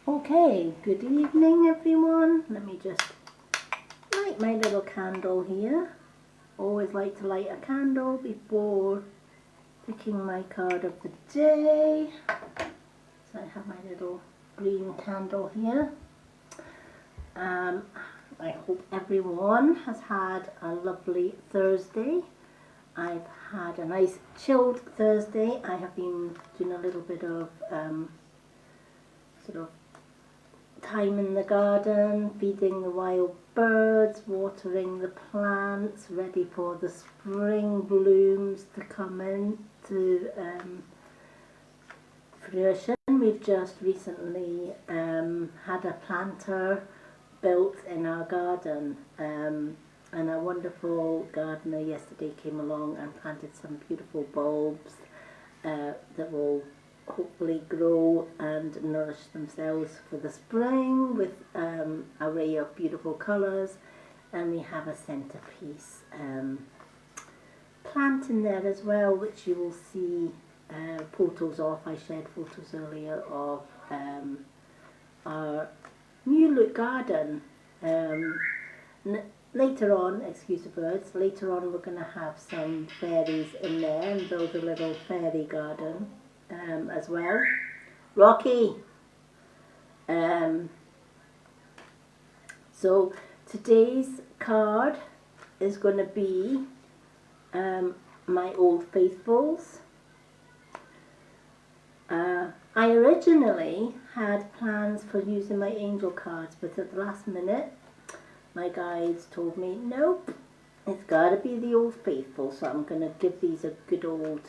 Okay, good evening everyone. Let me just light my little candle here. Always like to light a candle before picking my card of the day. So I have my little green candle here. I hope everyone has had a lovely Thursday. I've had a nice chilled Thursday. I have been doing a little bit of sort of time in the garden, feeding the wild birds, watering the plants, ready for the spring blooms to come into fruition. We've just recently had a planter built in our garden, and a wonderful gardener yesterday came along and planted some beautiful bulbs that will hopefully grow and nourish themselves for the spring with an array of beautiful colours. And we have a centrepiece plant in there as well, which you will see photos of. I shared photos earlier of our new look garden. Later on, excuse the birds, later on we're going to have some fairies in there and build a little fairy garden as well. Rocky! So today's card is going to be my Old Faithfuls. I originally had plans for using my angel cards, but at the last minute my guides told me, nope, it's got to be the Old Faithful. So I'm going to give these a good old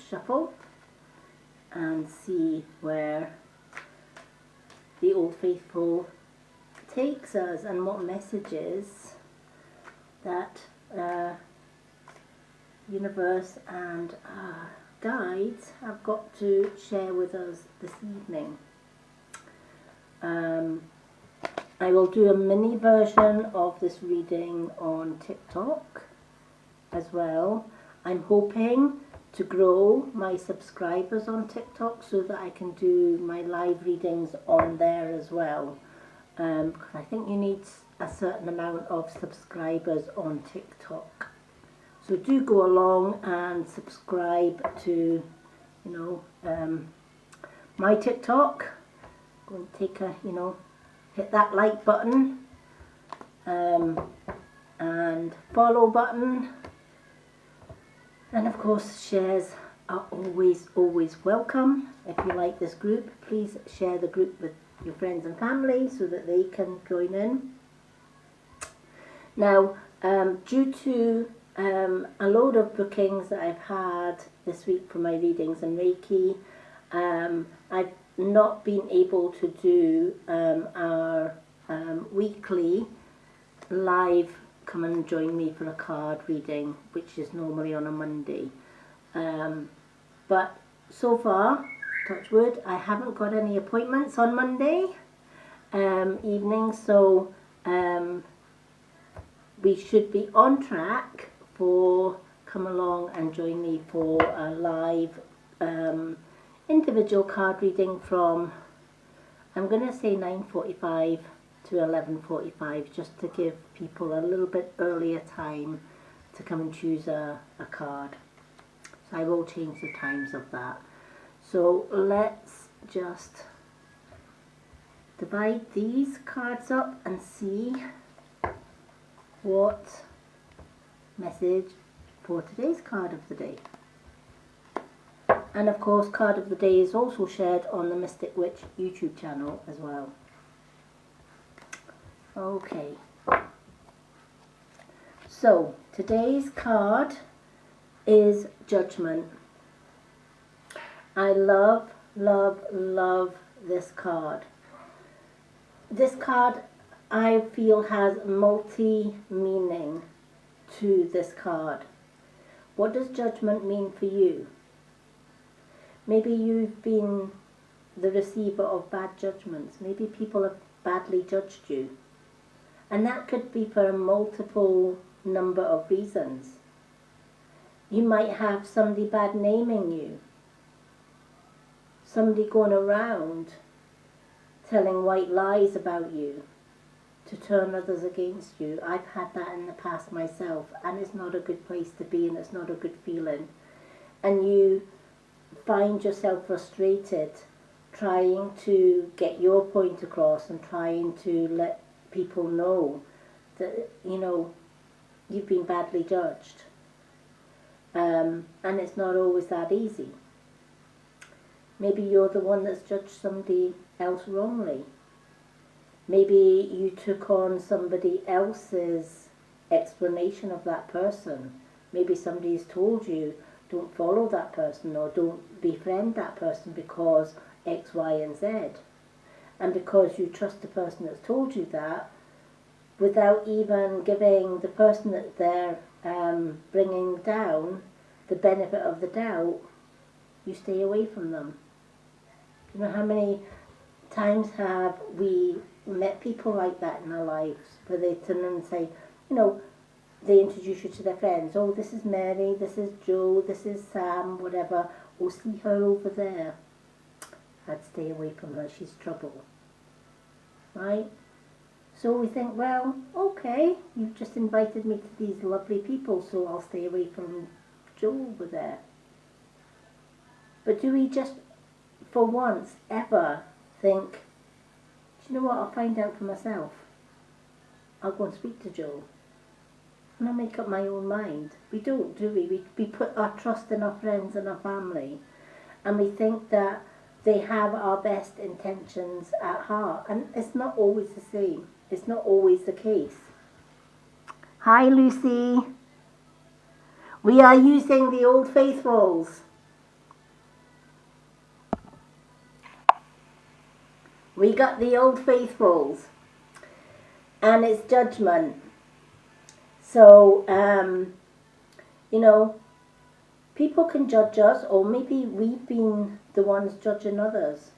shuffle and see where the Old Faithful takes us and what messages that universe and guides have got to share with us this evening. I will do a mini version of this reading on TikTok as well. I'm hoping to grow my subscribers on TikTok so that I can do my live readings on there as well. Because I think you need a certain amount of subscribers on TikTok. So do go along and subscribe to, my TikTok. Go and take a, hit that like button and follow button. And of course, shares are always welcome. If you like this group, please share the group with your friends and family so that they can join in. Now, due to a load of bookings that I've had this week for my readings and Reiki, I've not been able to do our weekly live come and join me for a card reading, which is normally on a Monday. But so far, touch wood, I haven't got any appointments on Monday evening, so we should be on track for come along and join me for a live individual card reading from, I'm going to say 9:45 to 11:45, just to give people a little bit earlier time to come and choose a card. So I will change the times of that. So let's just divide these cards up and see what message for today's card of the day. And of course, card of the day is also shared on the Mystic Witch YouTube channel as well. Okay, so today's card is Judgment. I love this card. This card, I feel, has multi-meaning to this card. What does judgment mean for you? Maybe you've been the receiver of bad judgments. Maybe people have badly judged you. And that could be for a multiple number of reasons. You might have somebody bad naming you. Somebody going around telling white lies about you to turn others against you. I've had that in the past myself, and it's not a good place to be, and it's not a good feeling. And you find yourself frustrated trying to get your point across and trying to let people know that, you've been badly judged. And it's not always that easy. Maybe you're the one that's judged somebody else wrongly. Maybe you took on somebody else's explanation of that person. Maybe somebody's told you, don't follow that person or don't befriend that person because X, Y, and Z. And because you trust the person that's told you that, without even giving the person that they're bringing down the benefit of the doubt, you stay away from them. You know, how many times have we met people like that in our lives, where they turn and say, they introduce you to their friends. Oh, this is Mary, this is Joe, this is Sam, whatever. Oh, see her over there. I'd stay away from her, she's trouble. Right? So we think, well, okay, you've just invited me to these lovely people, so I'll stay away from Joe over there. But do we just, for once, ever think, do you know what, I'll find out for myself. I'll go and speak to Joe. And I'll make up my own mind. We don't, do we? We put our trust in our friends and our family, and we think that they have our best intentions at heart. And it's not always the same. It's not always the case. Hi, Lucy. We are using the Old Faithfuls. We got the Old Faithfuls. And it's judgment. So, people can judge us, or maybe we've been the ones judging others.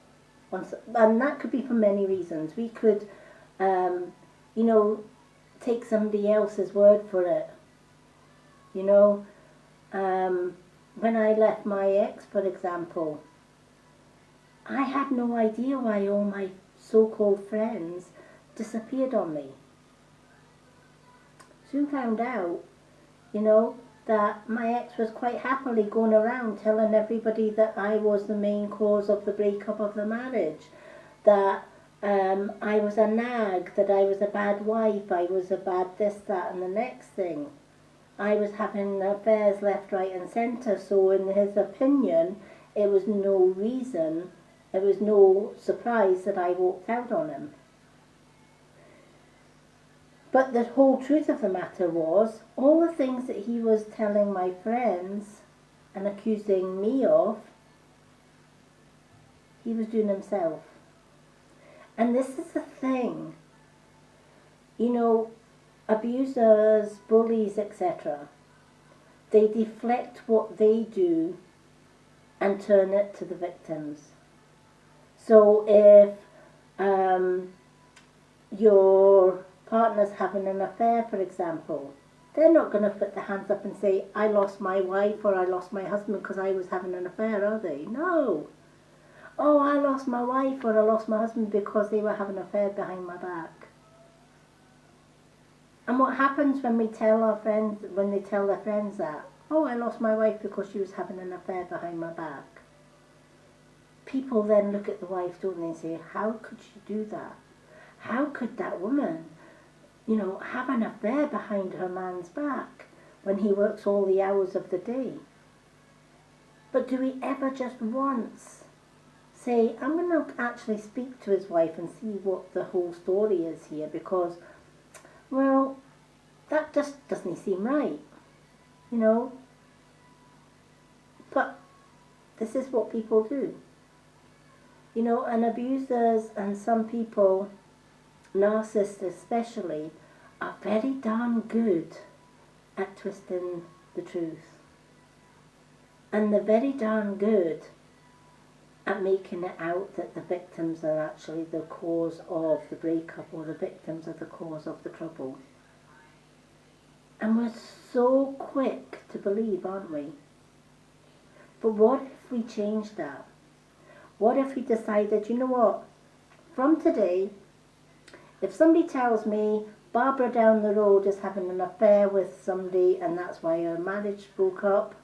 And that could be for many reasons. We could, take somebody else's word for it. When I left my ex, for example, I had no idea why all my so-called friends disappeared on me. Soon found out, that my ex was quite happily going around telling everybody that I was the main cause of the breakup of the marriage, that I was a nag, that I was a bad wife, I was a bad this, that, and the next thing. I was having affairs left, right, and centre, so in his opinion, it was no surprise that I walked out on him. But the whole truth of the matter was, all the things that he was telling my friends and accusing me of, he was doing himself. And this is the thing, abusers, bullies, etc., they deflect what they do and turn it to the victims. So if your partner's having an affair, for example, they're not going to put their hands up and say, I lost my wife or I lost my husband because I was having an affair, are they? No. Oh, I lost my wife or I lost my husband because they were having an affair behind my back. And what happens when they tell their friends that? Oh, I lost my wife because she was having an affair behind my back. People then look at the wife, don't they, and say, how could she do that? How could that woman have an affair behind her man's back when he works all the hours of the day? But do we ever just once say, I'm going to actually speak to his wife and see what the whole story is here, because, well, that just doesn't seem right, But this is what people do. And abusers and some people, narcissists especially, are very darn good at twisting the truth. And they're very darn good at making it out that the victims are actually the cause of the breakup, or the victims are the cause of the trouble. And we're so quick to believe, aren't we? But what if we changed that? What if we decided, you know what? from today, if somebody tells me Barbara down the road is having an affair with somebody and that's why her marriage broke up,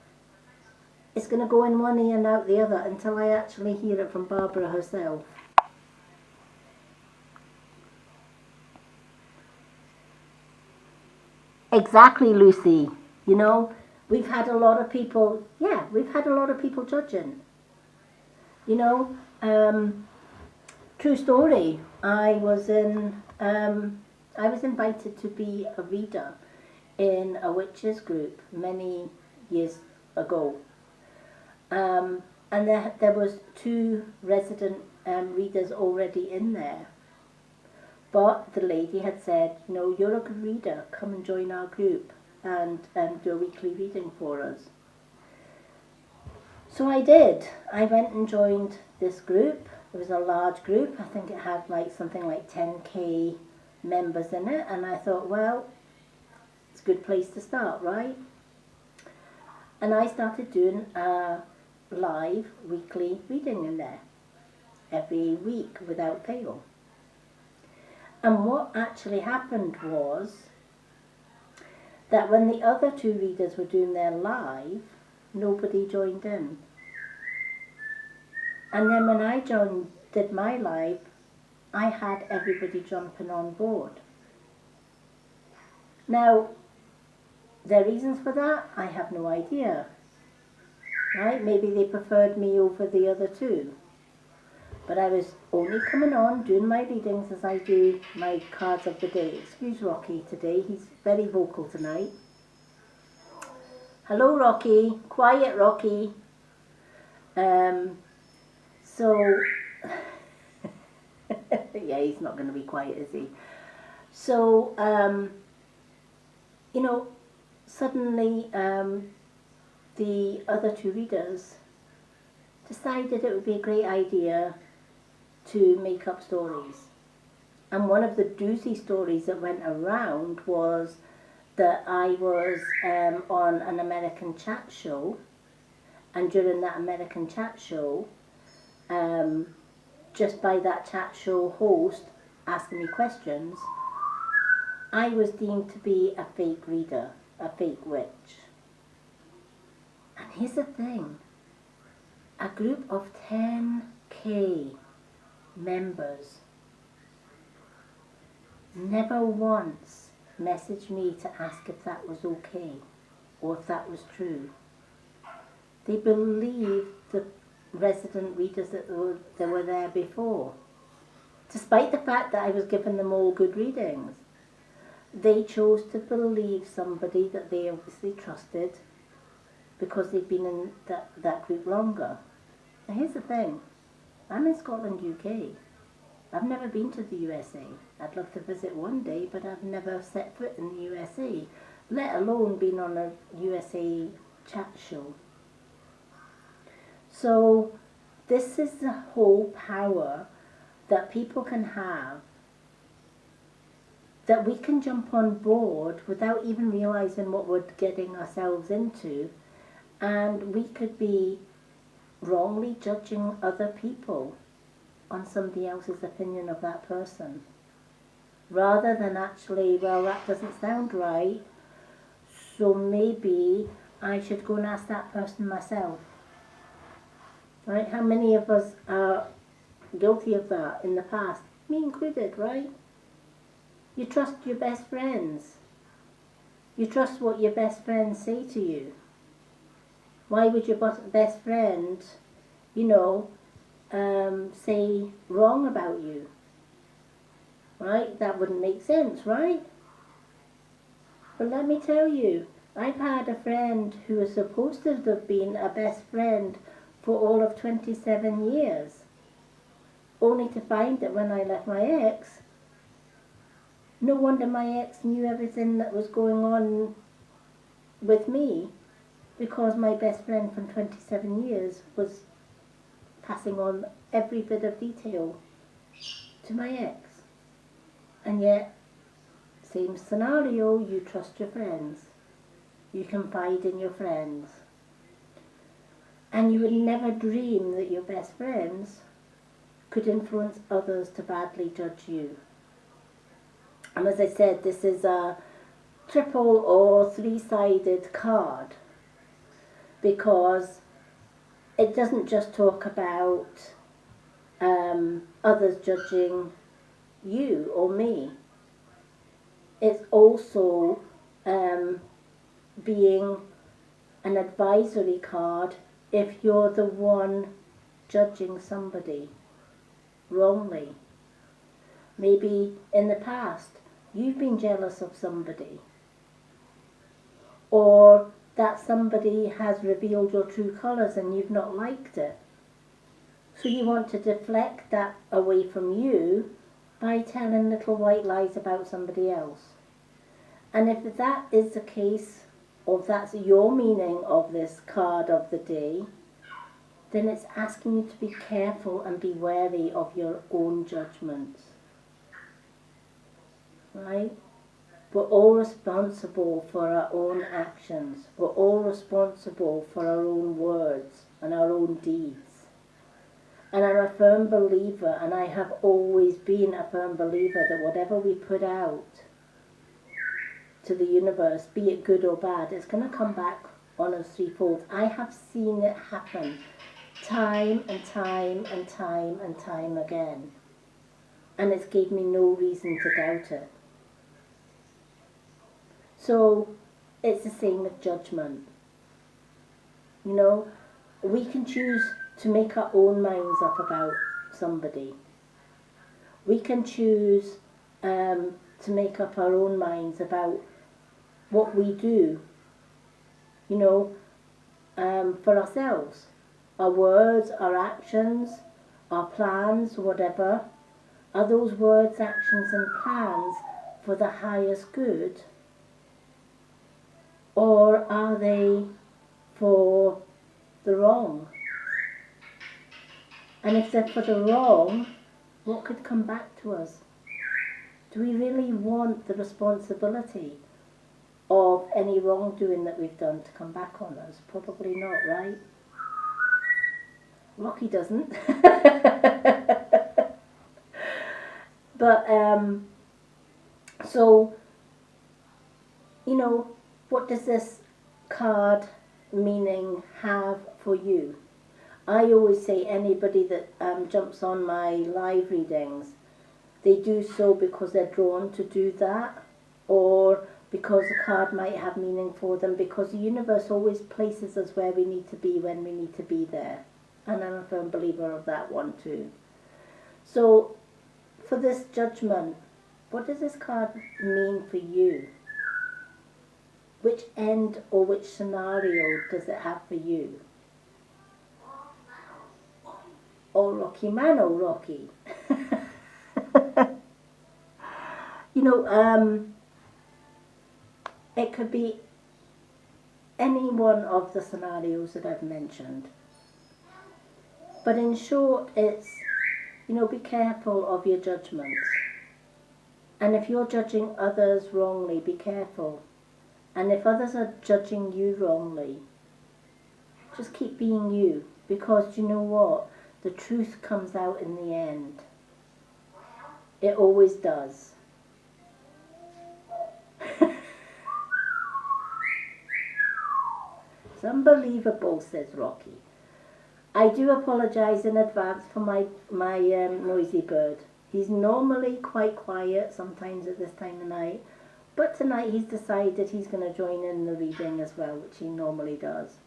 it's going to go in one ear and out the other until I actually hear it from Barbara herself. Exactly, Lucy. You know, we've had a lot of people, judging. You know, true story. I was invited to be a reader in a witches group many years ago. And there was 2 resident readers already in there. But the lady had said, no, you're a good reader, come and join our group and do a weekly reading for us. So I did. I went and joined this group. It was a large group. I think it had something like 10k members in it. And I thought, well, it's a good place to start, right? And I started doing a live weekly reading in there every week without fail. And what actually happened was that when the other 2 readers were doing their live, nobody joined in. And then when I did my live, I had everybody jumping on board. Now, the reasons for that, I have no idea. Right? Maybe they preferred me over the other 2. But I was only coming on, doing my readings as I do my cards of the day. Excuse Rocky today, he's very vocal tonight. Hello Rocky, quiet Rocky. So, yeah, he's not going to be quiet, is he? So, you know, suddenly the other 2 readers decided it would be a great idea to make up stories. And one of the doozy stories that went around was that I was on an American chat show, and during that American chat show, just by that chat show host asking me questions, I was deemed to be a fake reader, a fake witch. And here's the thing, a group of 10k members never once messaged me to ask if that was okay or if that was true. They believed the resident readers that were there before. Despite the fact that I was giving them all good readings, they chose to believe somebody that they obviously trusted because they'd been in that group longer. Now here's the thing, I'm in Scotland, UK. I've never been to the USA. I'd love to visit one day, but I've never set foot in the USA, let alone been on a USA chat show. So this is the whole power that people can have, that we can jump on board without even realizing what we're getting ourselves into, and we could be wrongly judging other people on somebody else's opinion of that person, rather than actually, well, that doesn't sound right, so maybe I should go and ask that person myself. Right? How many of us are guilty of that in the past? Me included, right? You trust your best friends. You trust what your best friends say to you. Why would your best friend, say wrong about you? Right? That wouldn't make sense, right? But let me tell you, I've had a friend who was supposed to have been a best friend for all of 27 years, only to find that when I left my ex, no wonder my ex knew everything that was going on with me, because my best friend from 27 years was passing on every bit of detail to my ex. And yet, same scenario, you trust your friends. You confide in your friends. And you would never dream that your best friends could influence others to badly judge you. And as I said, this is a triple or three-sided card because it doesn't just talk about others judging you or me. It's also being an advisory card if you're the one judging somebody wrongly. Maybe in the past you've been jealous of somebody, or that somebody has revealed your true colours and you've not liked it. So you want to deflect that away from you by telling little white lies about somebody else. And if that is the case, or if that's your meaning of this card of the day, then it's asking you to be careful and be wary of your own judgments. Right? We're all responsible for our own actions. We're all responsible for our own words and our own deeds. And I'm a firm believer, and I have always been a firm believer, that whatever we put out to the universe, be it good or bad, it's going to come back on us threefold. I have seen it happen time and time and time and time again. And it's gave me no reason to doubt it. So it's the same with judgment. You know, we can choose to make our own minds up about somebody. We can choose to make up our own minds about what we do, you know, for ourselves. Our words, our actions, our plans, whatever. Are those words, actions and plans for the highest good? Or are they for the wrong? And if they're for the wrong, what could come back to us? Do we really want the responsibility of any wrongdoing that we've done to come back on us? Probably not, right? Rocky doesn't. But, so, you know, what does this card meaning have for you? I always say anybody that jumps on my live readings, they do so because they're drawn to do that, or because the card might have meaning for them, because the universe always places us where we need to be when we need to be there. And I'm a firm believer of that one too. So for this judgment, what does this card mean for you? Which end or which scenario does it have for you? Oh, Rocky man, oh, Rocky. You know, it could be any one of the scenarios that I've mentioned. But in short, it's, you know, be careful of your judgments. And if you're judging others wrongly, be careful. And if others are judging you wrongly, just keep being you. Because you know what? The truth comes out in the end. It always does. It's unbelievable, says Rocky. I do apologise in advance for my noisy bird. He's normally quite quiet, sometimes at this time of night. But tonight he's decided he's going to join in the reading as well, which he normally does.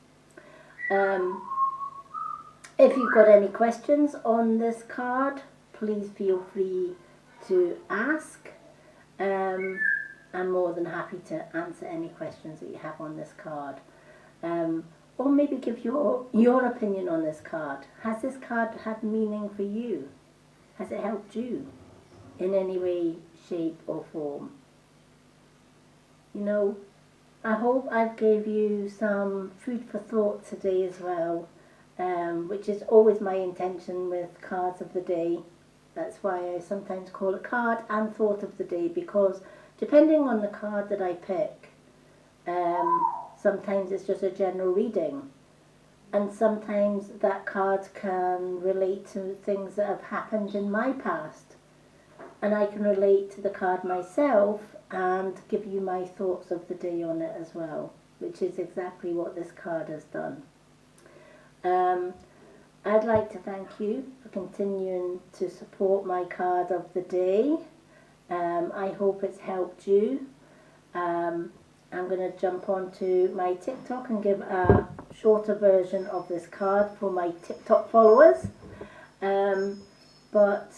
If you've got any questions on this card, please feel free to ask. I'm more than happy to answer any questions that you have on this card. Or maybe give your opinion on this card. Has this card had meaning for you? Has it helped you in any way, shape or form? You know, I hope I've gave you some food for thought today as well, which is always my intention with cards of the day. That's why I sometimes call it card and thought of the day, because depending on the card that I pick, sometimes it's just a general reading. And sometimes that card can relate to things that have happened in my past. And I can relate to the card myself and give you my thoughts of the day on it as well, which is exactly what this card has done. I'd like to thank you for continuing to support my card of the day. I hope it's helped you. I'm going to jump onto my TikTok and give a shorter version of this card for my TikTok followers. But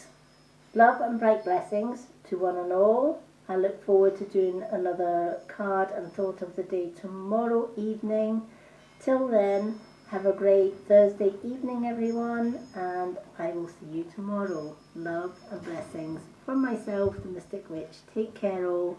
love and bright blessings to one and all. I look forward to doing another card and thought of the day tomorrow evening. Till then, have a great Thursday evening, everyone, and I will see you tomorrow. Love and blessings from myself, the Mystic Witch. Take care all.